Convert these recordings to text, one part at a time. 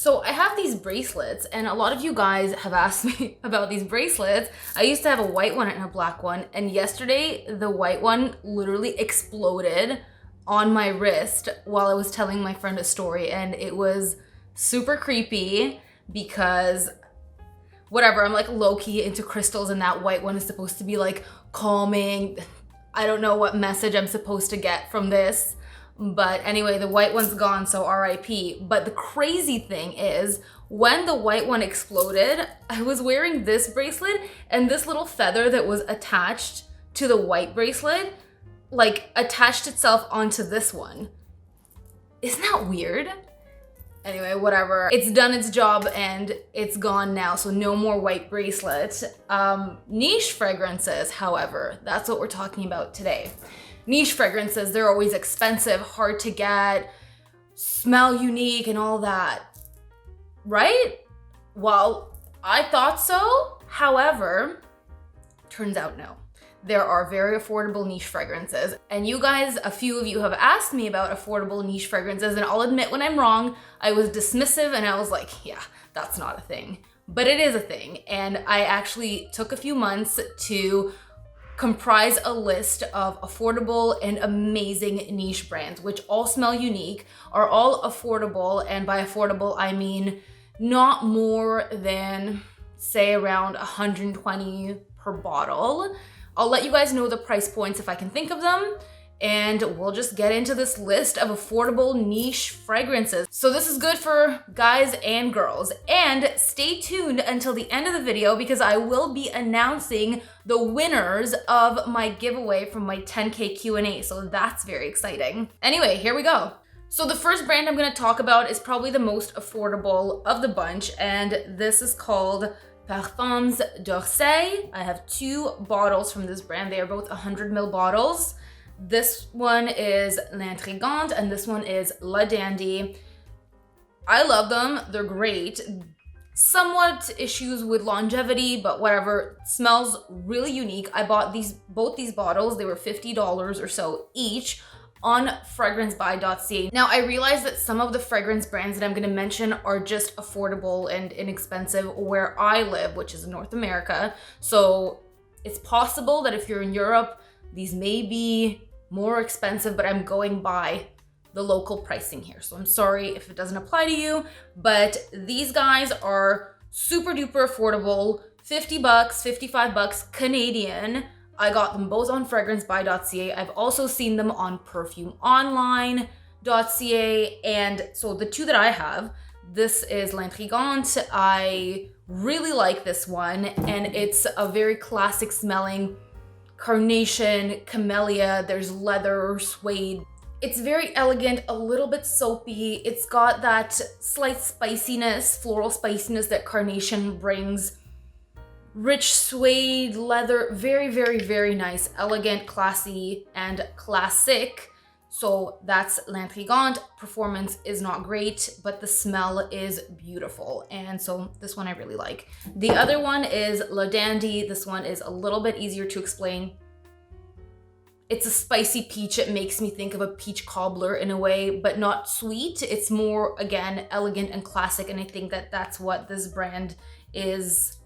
So I have these bracelets, and a lot of you guys have asked me about these bracelets. I used to have a white one and a black one, and yesterday the white one literally exploded on my wrist while I was telling my friend a story, and it was super creepy because whatever, I'm like low-key into crystals, and that white one is supposed to be like calming. I don't know what message I'm supposed to get from this. But anyway, the white one's gone, so RIP. But the crazy thing is, when the white one exploded, I was wearing this bracelet, and this little feather that was attached to the white bracelet, like, attached itself onto this one. Isn't that weird? Anyway, whatever. It's done its job and it's gone now, so no more white bracelets. Niche fragrances, however, that's what we're talking about today. Niche fragrances, they're always expensive, hard to get, smell unique and all that, right? Well, I thought so. However, turns out no. There are very affordable niche fragrances. And you guys, a few of you have asked me about affordable niche fragrances, and I'll admit when I'm wrong, I was dismissive and I was like, yeah, that's not a thing. But it is a thing. And I actually took a few months to comprise a list of affordable and amazing niche brands, which all smell unique, are all affordable, and by affordable I mean not more than, say, around $120 per bottle. I'll let you guys know the price points if I can think of them, and we'll just get into this list of affordable niche fragrances. So this is good for guys and girls. And stay tuned until the end of the video because I will be announcing the winners of my giveaway from my 10K Q&A. So that's very exciting. Anyway, here we go. So the first brand I'm gonna talk about is probably the most affordable of the bunch, and this is called perfume's.ca. I have two bottles from this brand. They are both 100 ml bottles. This one is L'Intrigante and this one is La Dandy. I love them, they're great. Somewhat issues with longevity, but whatever, smells really unique. I bought both these bottles, they were $50 or so each on fragrancebuy.ca. Now I realize that some of the fragrance brands that I'm gonna mention are just affordable and inexpensive where I live, which is in North America. So it's possible that if you're in Europe, these may be more expensive, but I'm going by the local pricing here. So I'm sorry if it doesn't apply to you, but these guys are super duper affordable, $50, $55 Canadian. I got them both on fragrancebuy.ca. I've also seen them on perfumeonline.ca. And so the two that I have, this is L'Intrigante. I really like this one, and it's a very classic smelling carnation, camellia, there's leather, suede. It's very elegant, a little bit soapy. It's got that slight spiciness, floral spiciness that carnation brings. Rich suede, leather, very, very, very nice, elegant, classy, and classic. So that's L'Intrigante. Performance is not great, but the smell is beautiful. And so this one I really like. The other one is La Dandy. This one is a little bit easier to explain. It's a spicy peach. It makes me think of a peach cobbler in a way, but not sweet. It's more, again, elegant and classic. And I think that that's what this brand is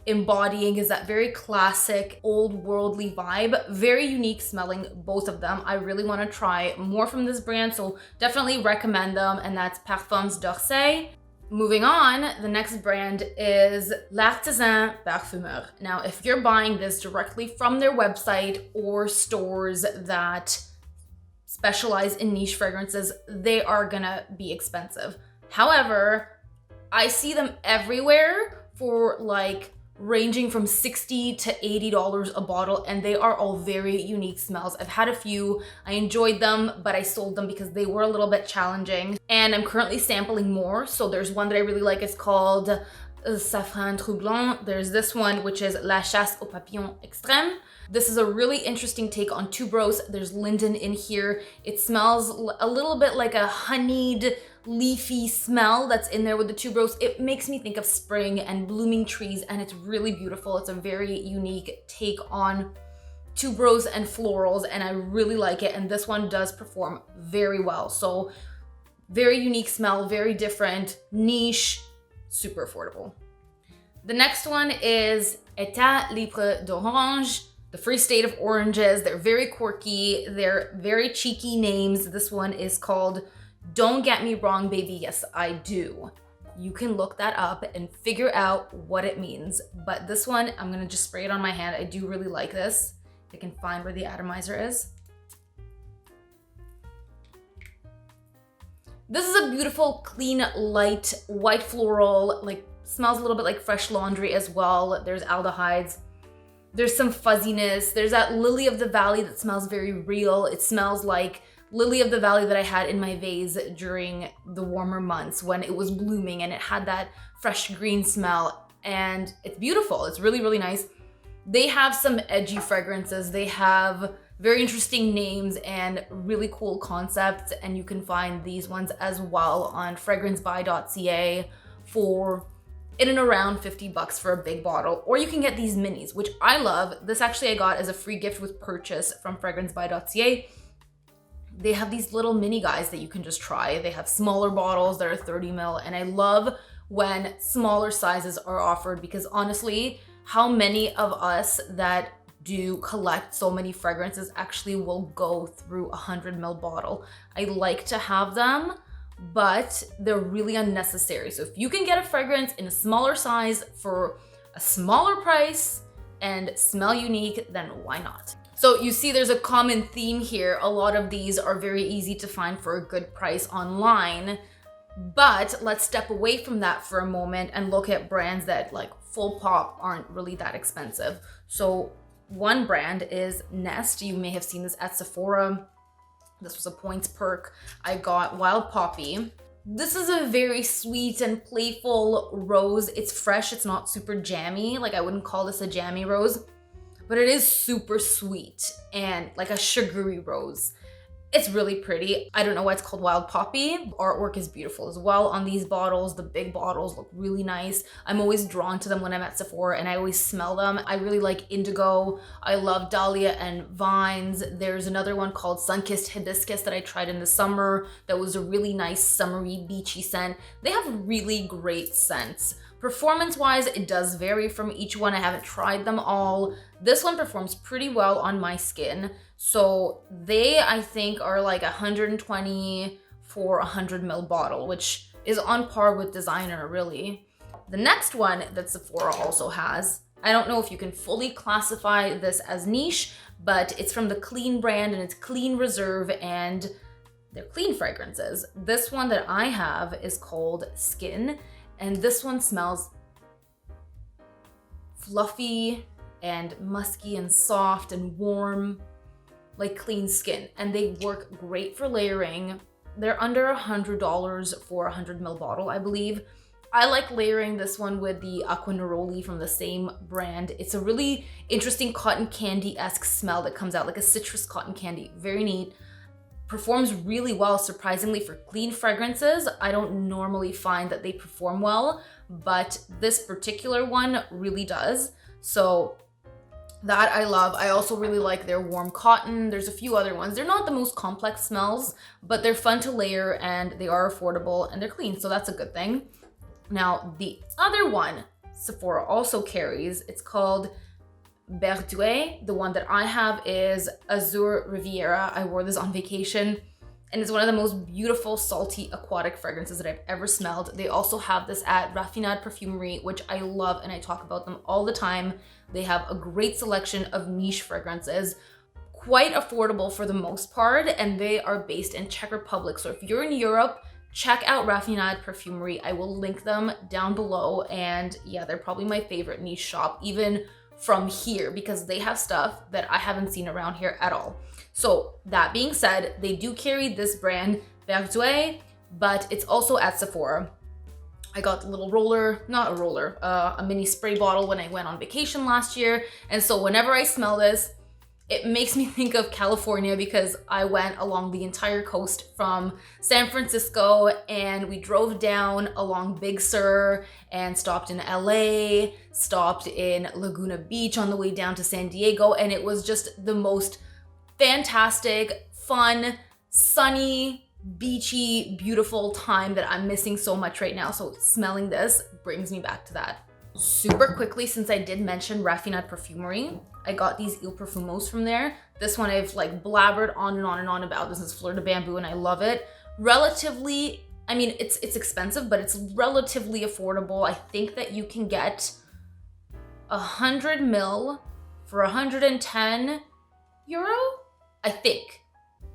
embodying, is that very classic, old worldly vibe. Very unique smelling, both of them. I really want to try more from this brand, so definitely recommend them, and that's perfume's.ca. Moving on, the next brand is L'Artisan Parfumeur. Now, if you're buying this directly from their website or stores that specialize in niche fragrances, they are gonna be expensive. However, I see them everywhere for like ranging from $60 to $80 a bottle, and they are all very unique smells. I've had a few, I enjoyed them, but I sold them because they were a little bit challenging, and I'm currently sampling more. So there's one that I really like, it's called Safran Troublant. There's this one, which is La Chasse aux Papillons Extrême. This is a really interesting take on tuberose. There's linden in here. It smells a little bit like a honeyed, leafy smell that's in there with the tuberose. It makes me think of spring and blooming trees, and it's really beautiful. It's a very unique take on tuberose and florals, and I really like it. And this one does perform very well. So Very unique smell, very different, niche, super affordable. The next one is État Libre d'Orange, the Free State of Oranges. They're very quirky, they're very cheeky names. This one is called Don't Get Me Wrong, Baby, Yes I Do. You can look that up and figure out what it means. But this one, I'm gonna just spray it on my hand. I do really like this. If I can find where the atomizer is. This is a beautiful, clean, light, white floral, like smells a little bit like fresh laundry as well. There's aldehydes. There's some fuzziness. There's that lily of the valley that smells very real. It smells like lily of the valley that I had in my vase during the warmer months when it was blooming, and it had that fresh green smell, and it's beautiful. It's really, really nice. They have some edgy fragrances. They have very interesting names and really cool concepts, and you can find these ones as well on fragrancebuy.ca for in and around $50 for a big bottle, or you can get these minis, which I love. This actually I got as a free gift with purchase from fragrancebuy.ca. They have these little mini guys that you can just try. They have smaller bottles that are 30 ml, and I love when smaller sizes are offered because honestly, how many of us that do collect so many fragrances actually will go through a 100 ml bottle? I like to have them, but they're really unnecessary. So if you can get a fragrance in a smaller size for a smaller price and smell unique, then why not? So you see there's a common theme here. A lot of these are very easy to find for a good price online, but let's step away from that for a moment and look at brands that like full pop aren't really that expensive. So one brand is Nest. You may have seen this at Sephora. This was a points perk. I got Wild Poppy. This is a very sweet and playful rose. It's fresh, it's not super jammy. Like I wouldn't call this a jammy rose, but it is super sweet and like a sugary rose. It's really pretty. I don't know why it's called Wild Poppy. Artwork is beautiful as well on these bottles. The big bottles look really nice. I'm always drawn to them when I'm at Sephora and I always smell them. I really like indigo. I love dahlia and vines. There's another one called Sun-Kissed Hibiscus that I tried in the summer that was a really nice summery beachy scent. They have really great scents. Performance-wise, it does vary from each one. I haven't tried them all. This one performs pretty well on my skin. So they, I think, are like 120 for a 100 ml bottle, which is on par with designer, really. The next one that Sephora also has, I don't know if you can fully classify this as niche, but it's from the Clean brand and it's Clean Reserve and they're clean fragrances. This one that I have is called Skin, and this one smells fluffy and musky and soft and warm, like clean skin, and they work great for layering. They're under $100 for a 100 ml bottle, I believe. I like layering this one with the Acqua Neroli from the same brand. It's a really interesting cotton candy-esque smell that comes out, like a citrus cotton candy. Very neat. Performs really well, surprisingly, for clean fragrances. I don't normally find that they perform well, but this particular one really does. So that I love. I also really like their warm cotton. There's a few other ones. They're not the most complex smells, but they're fun to layer and they are affordable and they're clean, so that's a good thing. Now, the other one Sephora also carries, it's called Berduet. The one that I have is Azure Riviera. I wore this on vacation and it's one of the most beautiful salty aquatic fragrances that I've ever smelled. They also have this at Raffinade Perfumery, which I love and I talk about them all the time. They have a great selection of niche fragrances, quite affordable for the most part, and they are based in Czech Republic. So if you're in Europe, check out Raffinade Perfumery. I will link them down below, and yeah, they're probably my favorite niche shop, even from here, because they have stuff that I haven't seen around here at all. So that being said, they do carry this brand, Berduet, but it's also at Sephora. I got the little roller, not a roller, a mini spray bottle when I went on vacation last year. And so whenever I smell this, it makes me think of California because I went along the entire coast from San Francisco and we drove down along Big Sur and stopped in LA, stopped in Laguna Beach on the way down to San Diego. And it was just the most fantastic, fun, sunny, beachy, beautiful time that I'm missing so much right now. So smelling this brings me back to that. Super quickly, since I did mention Raffinat Perfumery, I got these Il Perfumos from there. This one I've like blabbered on and on and on about. This is Fleur de Bamboo and I love it. Relatively, I mean, it's expensive, but it's relatively affordable. I think that you can get 100 ml for 110 euro, I think.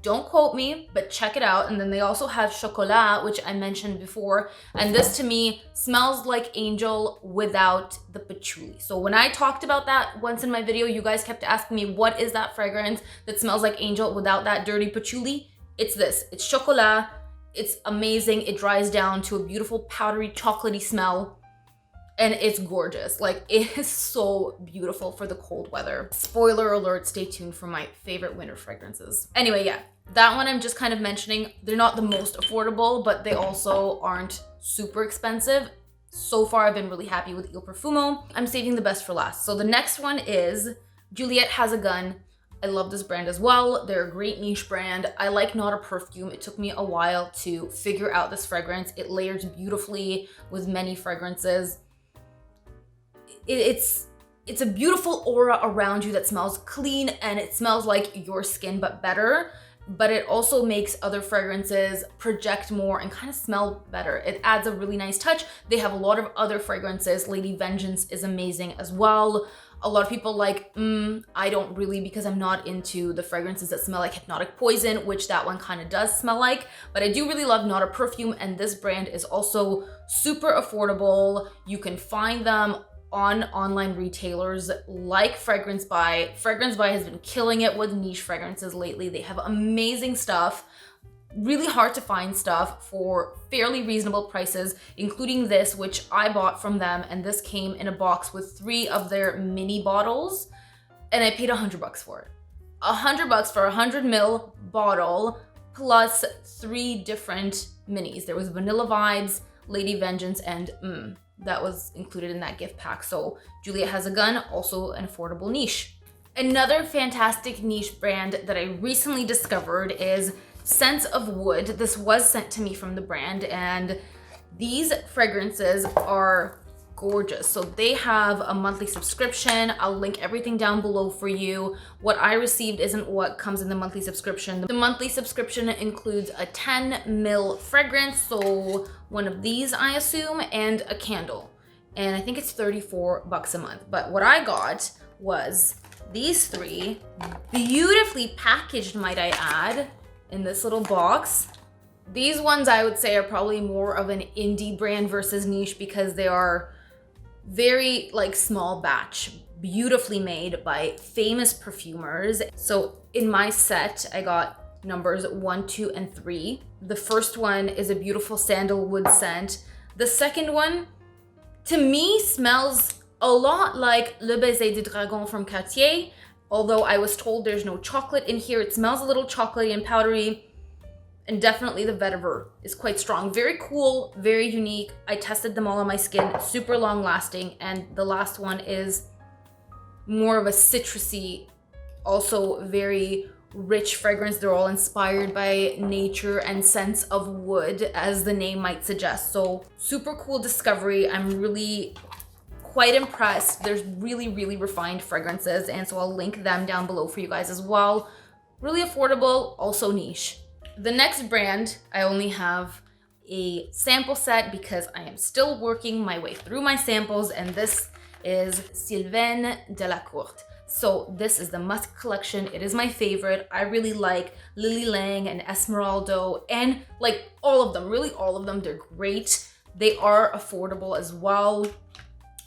Don't quote me, but check it out. And then they also have Chocolat, which I mentioned before. And this to me smells like Angel without the patchouli. So when I talked about that once in my video, you guys kept asking me, what is that fragrance that smells like Angel without that dirty patchouli? It's this, it's Chocolat. It's amazing. It dries down to a beautiful powdery chocolatey smell. And it's gorgeous. Like, it is so beautiful for the cold weather. Spoiler alert, stay tuned for my favorite winter fragrances. Anyway, yeah, that one I'm just kind of mentioning. They're not the most affordable, but they also aren't super expensive. So far, I've been really happy with Il Profumo. I'm saving the best for last. So the next one is Juliette Has a Gun. I love this brand as well. They're a great niche brand. I like Not a Perfume. It took me a while to figure out this fragrance. It layers beautifully with many fragrances. It's a beautiful aura around you that smells clean and it smells like your skin, but better. But it also makes other fragrances project more and kind of smell better. It adds a really nice touch. They have a lot of other fragrances. Lady Vengeance is amazing as well. A lot of people like, I don't really, because I'm not into the fragrances that smell like Hypnotic Poison, which that one kind of does smell like. But I do really love Not a Perfume, and this brand is also super affordable. You can find them on online retailers like Fragrance Buy. Fragrance Buy has been killing it with niche fragrances lately. They have amazing stuff, really hard to find stuff for fairly reasonable prices, including this, which I bought from them. And this came in a box with 3 of their mini bottles and I paid $100 for it. $100 for a 100 ml bottle plus 3 different minis. There was Vanilla Vibes, Lady Vengeance, and that was included in that gift pack. So Juliette Has a Gun, also an affordable niche. Another fantastic niche brand that I recently discovered is Scents of Wood. This was sent to me from the brand, and these fragrances are gorgeous. So they have a monthly subscription. I'll link everything down below for you. What I received isn't what comes in the monthly subscription. The monthly subscription includes a 10 ml fragrance, so one of these I assume, and a candle. And I think it's $34 a month. But what I got was these 3, beautifully packaged, might I add, in this little box. These ones I would say are probably more of an indie brand versus niche because they are very like small batch, beautifully made by famous perfumers. So in my set, I got numbers 1, 2, and 3. The first one is a beautiful sandalwood scent. The second one, to me, smells a lot like Le Baiser du Dragon from Cartier, although I was told there's no chocolate in here. It smells a little chocolatey and powdery. And definitely the vetiver is quite strong. Very cool, very unique. I tested them all on my skin, super long lasting. And the last one is more of a citrusy, also very rich fragrance. They're all inspired by nature and scents of wood, as the name might suggest. So super cool discovery. I'm really quite impressed. There's really, really refined fragrances. And so I'll link them down below for you guys as well. Really affordable, also niche. The next brand, I only have a sample set because I am still working my way through my samples, and this is Sylvain Delacourte. So this is the Musk collection. It is my favorite. I really like Lily Lang and Esmeralda, and like all of them, really all of them, they're great. They are affordable as well.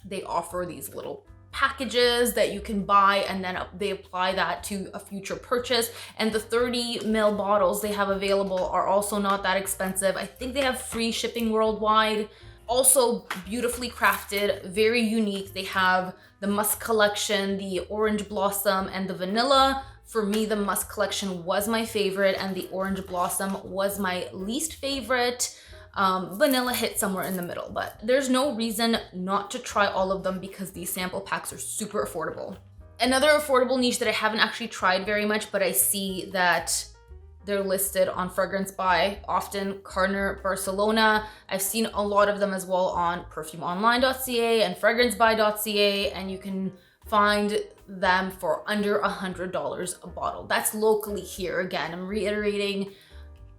They offer these little packages that you can buy, and then they apply that to a future purchase. And the 30 ml bottles they have available are also not that expensive. I think they have free shipping worldwide. Also beautifully crafted, very unique. They have the Musk collection, the Orange Blossom, and the Vanilla. For me, the Musk collection was my favorite, and the Orange Blossom was my least favorite. Vanilla hit somewhere in the middle, but there's no reason not to try all of them because these sample packs are super affordable. Another affordable niche that I haven't actually tried very much, but I see that they're listed on Fragrance Buy, often Carner Barcelona. I've seen a lot of them as well on perfumeonline.ca and fragrancebuy.ca, and you can find them for under $100 a bottle. That's locally here. Again, I'm reiterating,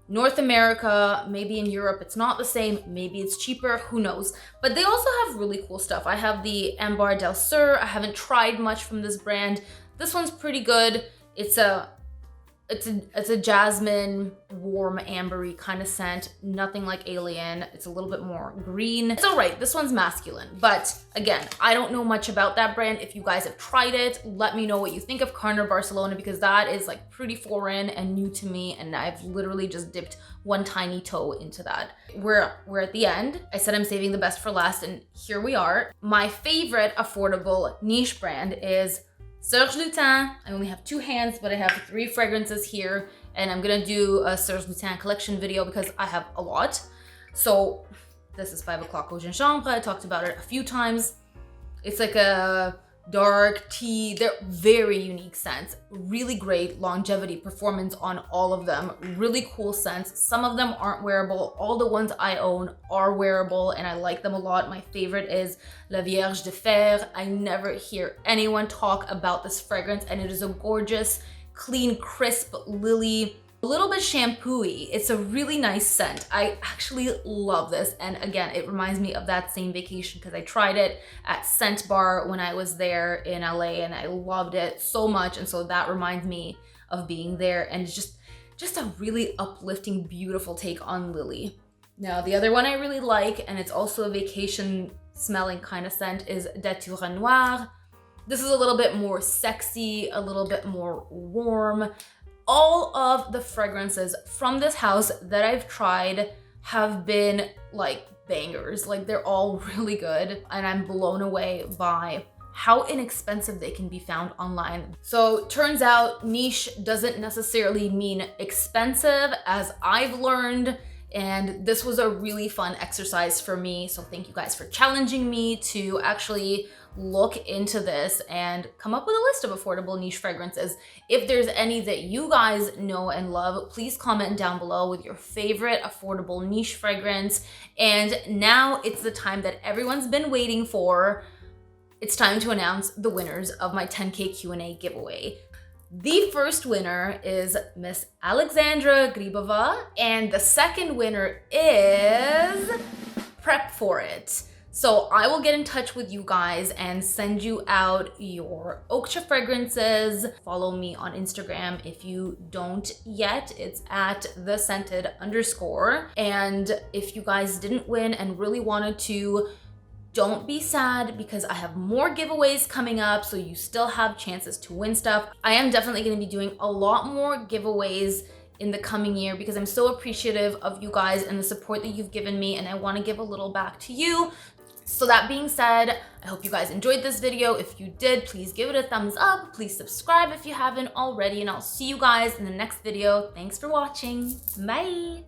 North America, maybe in Europe, it's not the same. Maybe it's cheaper, who knows? But they also have really cool stuff. I have the Ambar del Sur. I haven't tried much from this brand. This one's pretty good. It's a jasmine, warm, ambery kind of scent. Nothing like Alien. It's a little bit more green. It's all right. This one's masculine. But again, I don't know much about that brand. If you guys have tried it, let me know what you think of Carner Barcelona, because that is like pretty foreign and new to me. And I've literally just dipped one tiny toe into that. We're at the end. I said I'm saving the best for last, and here we are. My favorite affordable niche brand is Serge Lutens. I only have 2 hands, but I have 3 fragrances here, and I'm gonna do a Serge Lutens collection video because I have a lot. So this is 5 o'clock au gingembre. I talked about it a few times. It's like a dark tea. They're very unique scents. Really great longevity performance on all of them. Really cool scents. Some of them aren't wearable. All the ones I own are wearable and I like them a lot. My favorite is La Vierge de Fer. I never hear anyone talk about this fragrance, and it is a gorgeous, clean, crisp lily. A little bit shampoo-y. It's a really nice scent. I actually love this. And again, it reminds me of that same vacation because I tried it at Scent Bar when I was there in LA, and I loved it so much. And so that reminds me of being there, and it's just a really uplifting, beautiful take on lily. Now, the other one I really like, and it's also a vacation smelling kind of scent, is Datura Noir. This is a little bit more sexy, a little bit more warm. All of the fragrances from this house that I've tried have been like bangers. Like, they're all really good, and I'm blown away by how inexpensive they can be found online. So turns out niche doesn't necessarily mean expensive, as I've learned, and this was a really fun exercise for me. So thank you guys for challenging me to actually look into this and come up with a list of affordable niche fragrances. If there's any that you guys know and love, please comment down below with your favorite affordable niche fragrance. And now it's the time that everyone's been waiting for. It's time to announce the winners of my 10K Q&A giveaway. The first winner is Miss Alexandra Gribova, and the second winner is Prep For It. So I will get in touch with you guys and send you out your Okja fragrances. Follow me on Instagram if you don't yet. It's at @thescented_. And if you guys didn't win and really wanted to, don't be sad, because I have more giveaways coming up, so you still have chances to win stuff. I am definitely going to be doing a lot more giveaways in the coming year because I'm so appreciative of you guys and the support that you've given me, and I want to give a little back to you. So that being said, I hope you guys enjoyed this video. If you did, please give it a thumbs up. Please subscribe if you haven't already, and I'll see you guys in the next video. Thanks for watching. Bye.